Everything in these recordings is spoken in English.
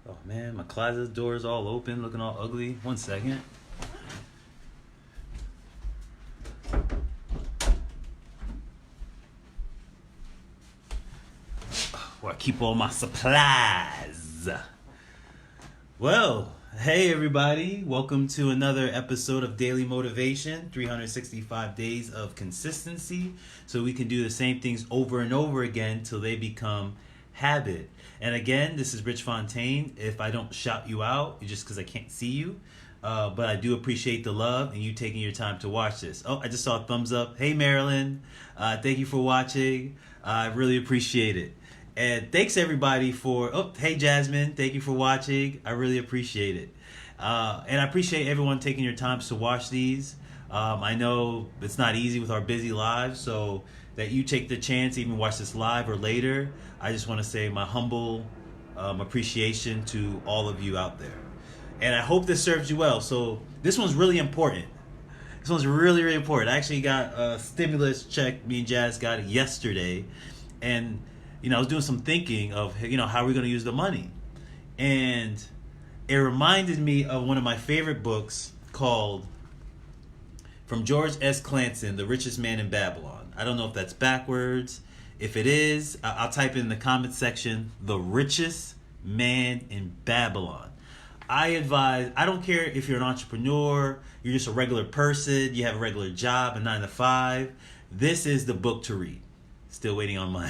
Oh man, my closet door is all open, looking all ugly. 1 second. Where I keep all my supplies. Well, hey everybody. Welcome to another episode of Daily Motivation, 365 days of consistency. So we can do the same things over and over again till they become habit. And again, this is Rich Fontaine. If I don't shout you out, it's just because I can't see you. But I do appreciate the love and you taking your time to watch this. Oh, I just saw a thumbs up. Hey, Marilyn. Thank you for watching. I really appreciate it. And thanks everybody for, hey Jasmine, thank you for watching. I really appreciate it. And I appreciate everyone taking your time to watch these. I know it's not easy with our busy lives, so that you take the chance to even watch this live or later, I just want to say my humble appreciation to all of you out there. And I hope this serves you well. So this one's really important. This one's really, really important. I actually got a stimulus check. Me and Jazz got it yesterday. And I was doing some thinking of, how are we going to use the money? And it reminded me of one of my favorite books called, from George S. Clanton, The Richest Man in Babylon. I don't know if that's backwards. If it is, I'll type it in the comment section, The Richest Man in Babylon. I advise, I don't care if you're an entrepreneur, you're just a regular person, you have a regular job, a 9 to 5. This is the book to read. Still waiting on mine.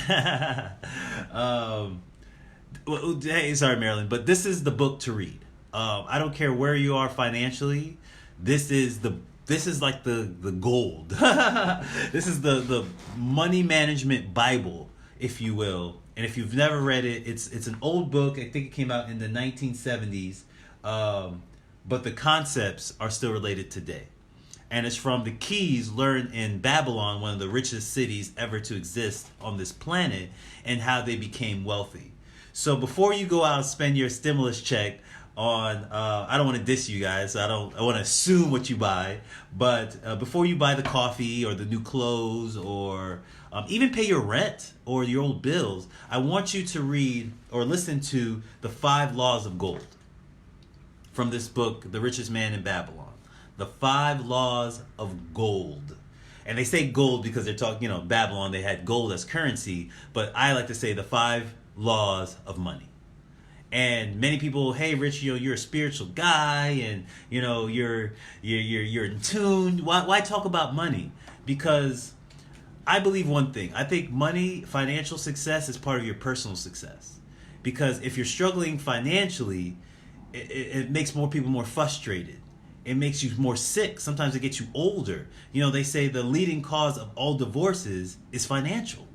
Hey, sorry, Marilyn, but this is the book to read. I don't care where you are financially. This is like the gold. This is the money management Bible, if you will. And if you've never read it, it's an old book. I think it came out in the 1970s. But the concepts are still related today. And it's from the keys learned in Babylon, one of the richest cities ever to exist on this planet, and how they became wealthy. So before you go out and spend your stimulus check on, I don't want to diss you guys. I want to assume what you buy. But before you buy the coffee or the new clothes or even pay your rent or your old bills, I want you to read or listen to the 5 Laws of Gold from this book, The Richest Man in Babylon. The 5 Laws of Gold. And they say gold because they're talking, Babylon, they had gold as currency. But I like to say the 5 Laws of Money. And many people, hey, Rich, you're a spiritual guy and, you're in tune. Why talk about money? Because I believe one thing. I think money, financial success is part of your personal success. Because if you're struggling financially, it makes more people more frustrated. It makes you more sick. Sometimes it gets you older. They say the leading cause of all divorces is financial.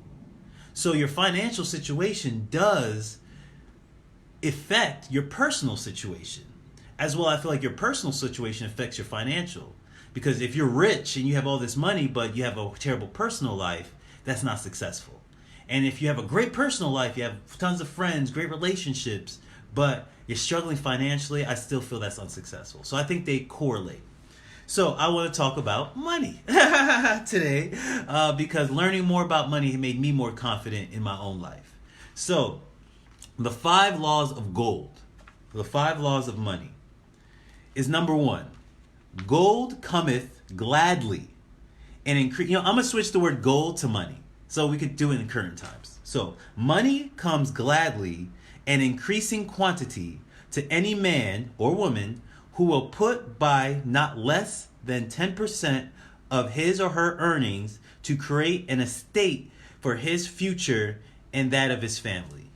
So your financial situation does affect your personal situation. As well, I feel like your personal situation affects your financial. Because if you're rich and you have all this money, but you have a terrible personal life, that's not successful. And if you have a great personal life, you have tons of friends, great relationships, but you're struggling financially, I still feel that's unsuccessful. So I think they correlate. So I want to talk about money today because learning more about money made me more confident in my own life. So the 5 Laws of Gold, the 5 Laws of Money is number 1. Gold cometh gladly and increase. I'm going to switch the word gold to money so we could do it in current times. So money comes gladly and increasing quantity to any man or woman who will put by not less than 10% of his or her earnings to create an estate for his future and that of his family.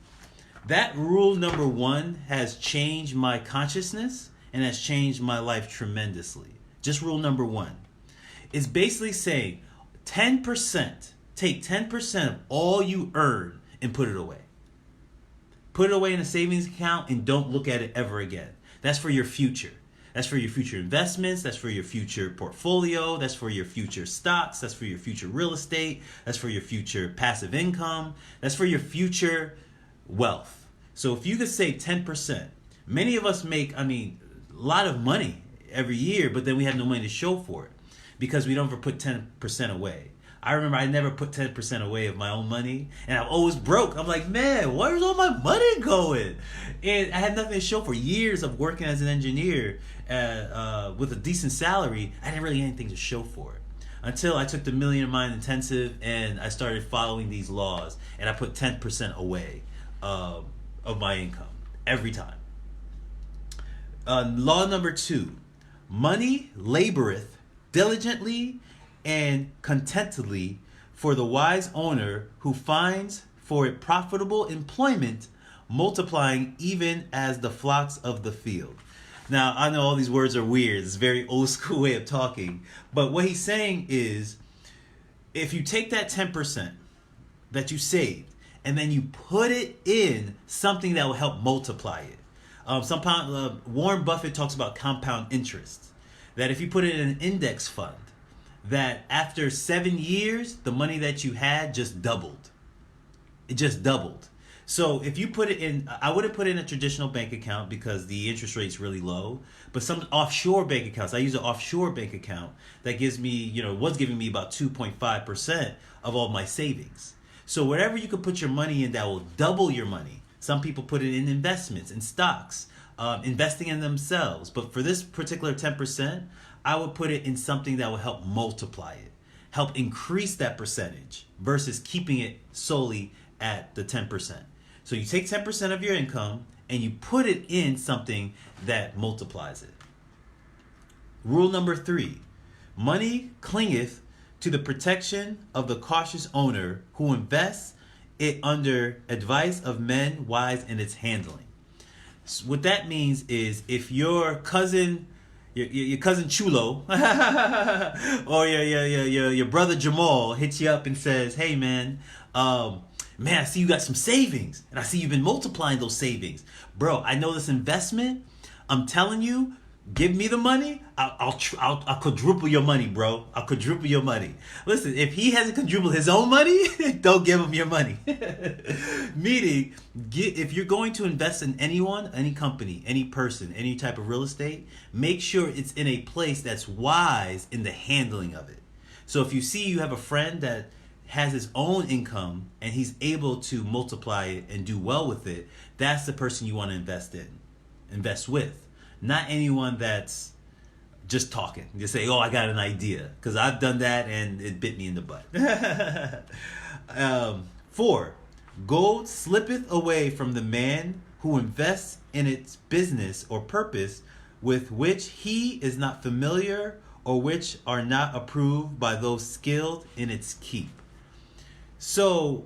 That rule number 1 has changed my consciousness and has changed my life tremendously. Just rule number 1. It's basically saying 10%, take 10% of all you earn and put it away. Put it away in a savings account and don't look at it ever again. That's for your future. That's for your future investments. That's for your future portfolio. That's for your future stocks. That's for your future real estate. That's for your future passive income. That's for your future wealth. So if you could save 10%, many of us make, a lot of money every year, but then we have no money to show for it because we don't ever put 10% away. I remember I never put 10% away of my own money, and I'm always broke. I'm like, man, where's all my money going? And I had nothing to show for years of working as an engineer with a decent salary. I didn't really have anything to show for it. Until I took the Million Mind Intensive and I started following these laws, and I put 10% away of my income every time. Law number 2, money laboreth diligently and contentedly for the wise owner who finds for it profitable employment, multiplying even as the flocks of the field. Now, I know all these words are weird. It's a very old school way of talking. But what he's saying is, if you take that 10% that you saved and then you put it in something that will help multiply it. Warren Buffett talks about compound interest. That if you put it in an index fund, that after 7 years, the money that you had just doubled. It just doubled. So if you put it in, I wouldn't put it in a traditional bank account because the interest rate's really low. But some offshore bank accounts, I use an offshore bank account that gives me, was giving me about 2.5% of all my savings. So whatever you could put your money in that will double your money. Some people put it in investments, in stocks, investing in themselves. But for this particular 10%, I would put it in something that will help multiply it, help increase that percentage versus keeping it solely at the 10%. So you take 10% of your income and you put it in something that multiplies it. Rule number 3, money clingeth to the protection of the cautious owner who invests it under advice of men wise in its handling. So what that means is if your cousin, your cousin Chulo, or your brother Jamal hits you up and says, hey man, I see you got some savings, and I see you've been multiplying those savings. Bro, I know this investment. I'm telling you, give me the money. I'll quadruple your money, bro. I'll quadruple your money. Listen, if he hasn't quadrupled his own money, don't give him your money. Meaning, if you're going to invest in anyone, any company, any person, any type of real estate, make sure it's in a place that's wise in the handling of it. So if you see you have a friend that has his own income and he's able to multiply it and do well with it, that's the person you want to invest with. Not anyone that's just talking. Just say, oh, I got an idea. Because I've done that and it bit me in the butt. 4, gold slippeth away from the man who invests in its business or purpose with which he is not familiar or which are not approved by those skilled in its keep. So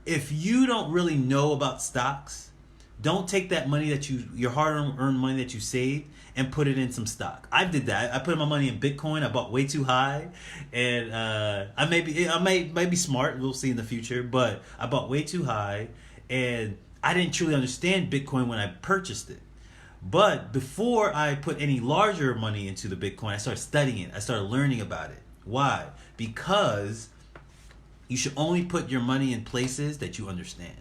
if you don't really know about stocks, don't take that money that your hard-earned money that you saved and put it in some stock. I did that. I put my money in Bitcoin. I bought way too high, and I may be smart. We'll see in the future. But I bought way too high, and I didn't truly understand Bitcoin when I purchased it. But before I put any larger money into the Bitcoin, I started studying it. I started learning about it. Why? Because you should only put your money in places that you understand.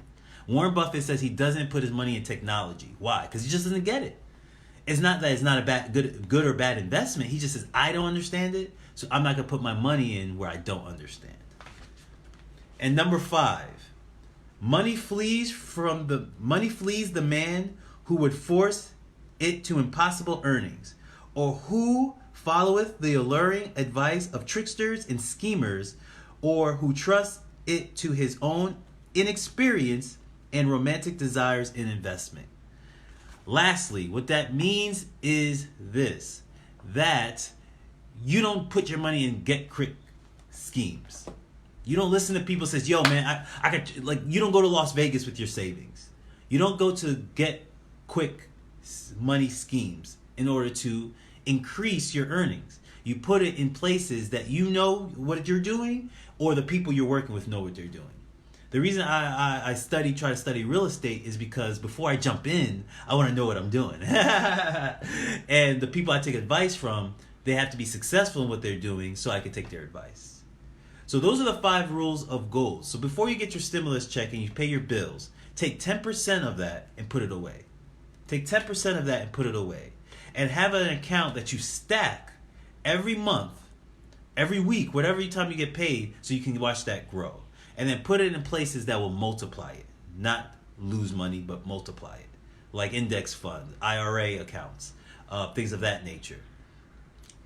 Warren Buffett says he doesn't put his money in technology. Why? Because he just doesn't get it. It's not that it's not a good or bad investment. He just says, I don't understand it, so I'm not going to put my money in where I don't understand. And number 5, money flees the man who would force it to impossible earnings, or who followeth the alluring advice of tricksters and schemers, or who trusts it to his own inexperience and romantic desires in investment. Lastly, what that means is this, that you don't put your money in get-quick schemes. You don't listen to people says, yo, man, I could, like, you don't go to Las Vegas with your savings. You don't go to get-quick money schemes in order to increase your earnings. You put it in places that you know what you're doing, or the people you're working with know what they're doing. The reason I try to study real estate is because before I jump in, I want to know what I'm doing. And the people I take advice from, they have to be successful in what they're doing so I can take their advice. So those are the 5 rules of gold. So before you get your stimulus check and you pay your bills, take 10% of that and put it away. Take 10% of that and put it away. And have an account that you stack every month every week, whatever time you get paid, so you can watch that grow. And then put it in places that will multiply it. Not lose money, but multiply it. Like index funds, IRA accounts, things of that nature.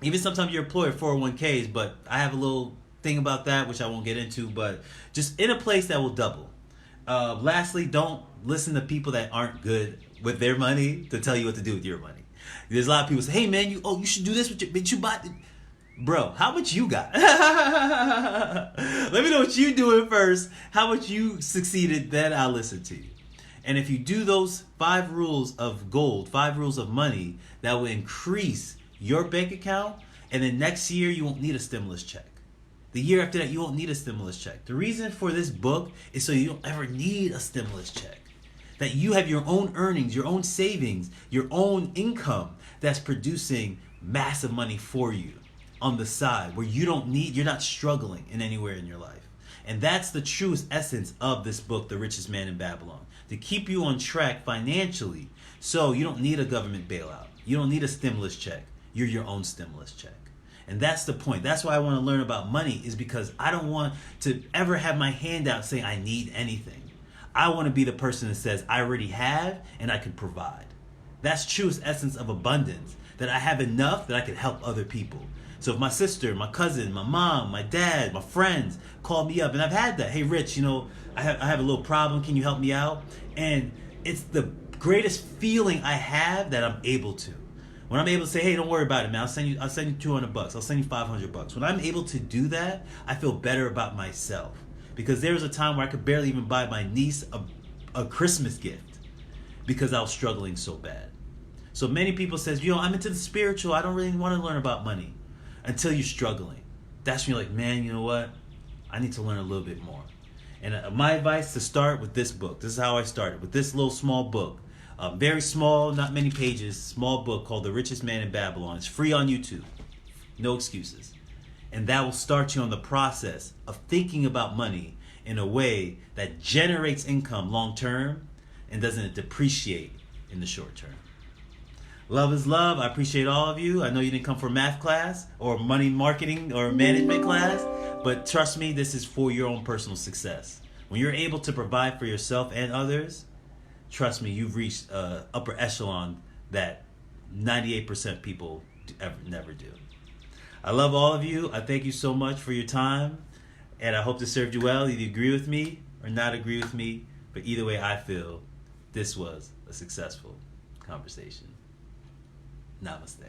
Even sometimes you're employed 401ks, but I have a little thing about that, which I won't get into, but just in a place that will double. Lastly, don't listen to people that aren't good with their money to tell you what to do with your money. There's a lot of people say, hey man, you should do this with your, but you bought, bro, how much you got? Let me know what you doing first, how much you succeeded, then I'll listen to you. And if you do those 5 rules of gold, 5 rules of money, that will increase your bank account, and then next year you won't need a stimulus check. The year after that, you won't need a stimulus check. The reason for this book is so you don't ever need a stimulus check. That you have your own earnings, your own savings, your own income that's producing massive money for you on the side, where you're not struggling in anywhere in your life. And that's the truest essence of this book, The Richest Man in Babylon. To keep you on track financially, so you don't need a government bailout. You don't need a stimulus check. You're your own stimulus check. And that's the point. That's why I want to learn about money, is because I don't want to ever have my hand out saying I need anything. I want to be the person that says I already have and I can provide. That's truest essence of abundance, that I have enough that I can help other people. So if my sister, my cousin, my mom, my dad, my friends call me up, and I've had that, hey Rich, I have a little problem, can you help me out? And it's the greatest feeling I have that I'm able to. When I'm able to say, hey, don't worry about it, man. I'll send you $200. I'll send you $500. When I'm able to do that, I feel better about myself. Because there was a time where I could barely even buy my niece a Christmas gift because I was struggling so bad. So many people says, I'm into the spiritual. I don't really want to learn about money until you're struggling. That's when you're like, man, you know what? I need to learn a little bit more. And my advice to start with this book. This is how I started, with this little small book. Very small, not many pages, small book called The Richest Man in Babylon. It's free on YouTube. No excuses. And that will start you on the process of thinking about money in a way that generates income long term and doesn't depreciate in the short term. Love is love. I appreciate all of you. I know you didn't come for math class or money marketing or management class, but trust me, this is for your own personal success. When you're able to provide for yourself and others, trust me, you've reached upper echelon that 98% people never do. I love all of you. I thank you so much for your time, and I hope this served you well. Either you agree with me or not agree with me, but either way, I feel this was a successful conversation. Namaste.